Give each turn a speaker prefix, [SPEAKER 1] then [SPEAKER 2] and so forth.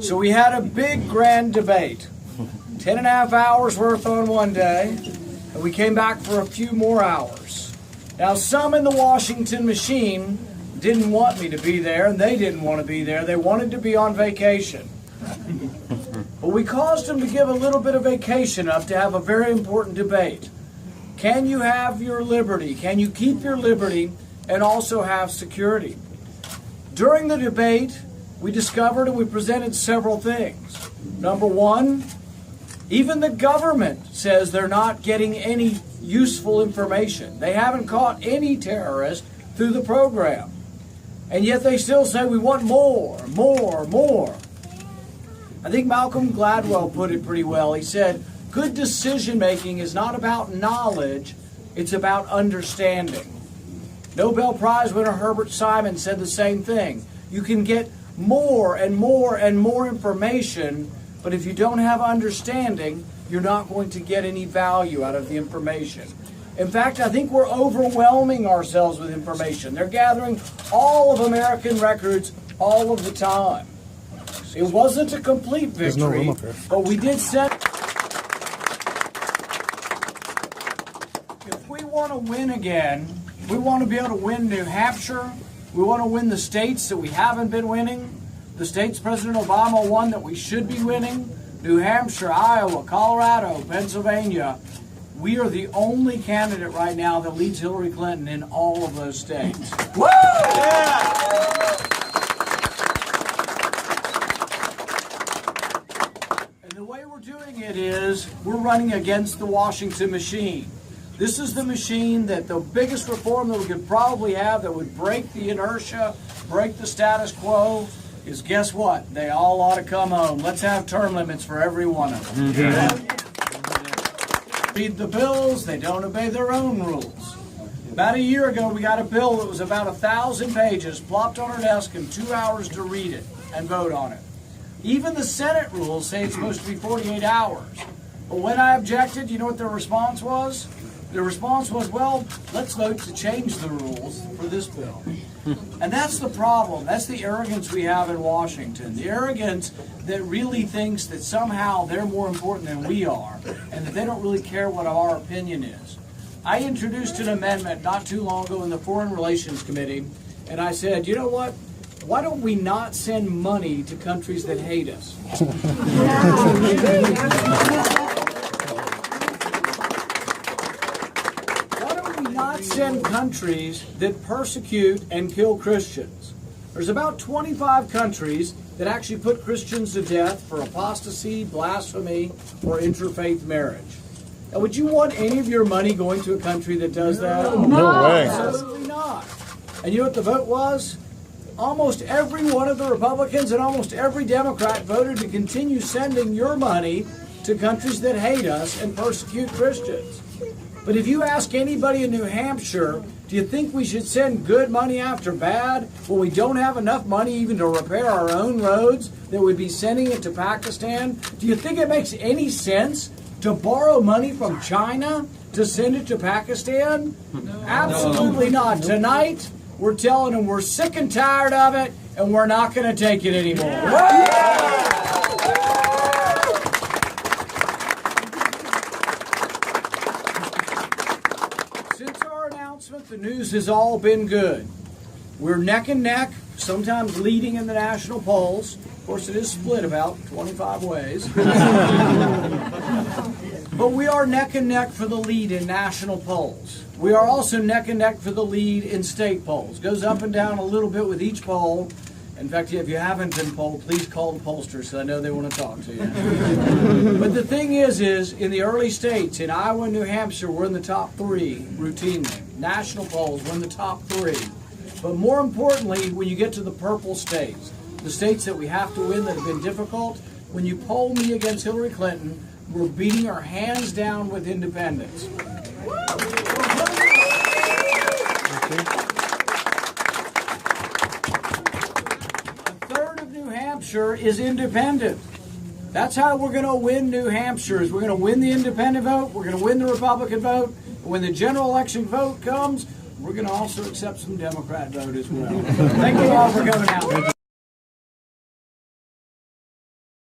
[SPEAKER 1] So we had a big grand debate, 10.5 hours worth on one day, and we came back for a few more hours. Now some in the Washington machine didn't want me to be there, and they didn't want to be there. They wanted to be on vacation. But we caused them to give a little bit of vacation up to have a very important debate. Can you have your liberty? Can you keep your liberty and also have security? During the debate, we discovered and we presented several things. Number one, even the government says they're not getting any useful information. They haven't caught any terrorists through the program. And yet they still say we want more, more, more. I think Malcolm Gladwell put it pretty well. He said, good decision making is not about knowledge, it's about understanding. Nobel Prize winner Herbert Simon said the same thing. You can get more and more and more information, but if you don't have understanding, you're not going to get any value out of the information. In fact, I think we're overwhelming ourselves with information. They're gathering all of American records all of the time. It wasn't a complete victory, but we did set. If we want to win again, we want to be able to win New Hampshire. We want to win the states that we haven't been winning. The states President Obama won that we should be winning. New Hampshire, Iowa, Colorado, Pennsylvania. We are the only candidate right now that leads Hillary Clinton in all of those states. Woo! Yeah! And the way we're doing it is we're running against the Washington machine. This is the machine that the biggest reform that we could probably have that would break the inertia, break the status quo, is guess what? They all ought to come home. Let's have term limits for every one of them. Mm-hmm. Read the bills, they don't obey their own rules. About a year ago, we got a bill that was about 1,000 pages, plopped on our desk in 2 hours to read it and vote on it. Even the Senate rules say it's supposed to be 48 hours. But when I objected, you know what their response was? The response was, well, let's vote to change the rules for this bill. And that's the problem. That's the arrogance we have in Washington. The arrogance that really thinks that somehow they're more important than we are and that they don't really care what our opinion is. I introduced an amendment not too long ago in the Foreign Relations Committee, and I said, you know what? Why don't we not send money to countries that hate us? Not send countries that persecute and kill Christians. There's about 25 countries that actually put Christians to death for apostasy, blasphemy, or interfaith marriage. Now, would you want any of your money going to a country that does that?
[SPEAKER 2] No way.
[SPEAKER 1] Absolutely not. And you know what the vote was? Almost every one of the Republicans and almost every Democrat voted to continue sending your money to countries that hate us and persecute Christians. But if you ask anybody in New Hampshire, do you think we should send good money after bad when we don't have enough money even to repair our own roads, that we'd be sending it to Pakistan? Do you think it makes any sense to borrow money from China to send it to Pakistan? No. Absolutely not. Tonight, we're telling them we're sick and tired of it, and we're not going to take it anymore. Yeah. The news has all been good. We're neck and neck, sometimes leading in the national polls. Of course, it is split about 25 ways. But we are neck and neck for the lead in national polls. We are also neck and neck for the lead in state polls. Goes up and down a little bit with each poll. In fact, if you haven't been polled, please call the pollsters because I know they want to talk to you. But the thing is in the early states, in Iowa and New Hampshire, we're in the top 3 routinely. National polls, we're in the top 3. But more importantly, when you get to the purple states, the states that we have to win that have been difficult, when you poll me against Hillary Clinton, we're beating our hands down with independents. Hampshire is independent. That's how we're going to win New Hampshire. Is we're going to win the independent vote, we're going to win the Republican vote, and when the general election vote comes, we're going to also accept some Democrat vote as well. Thank you all for coming out.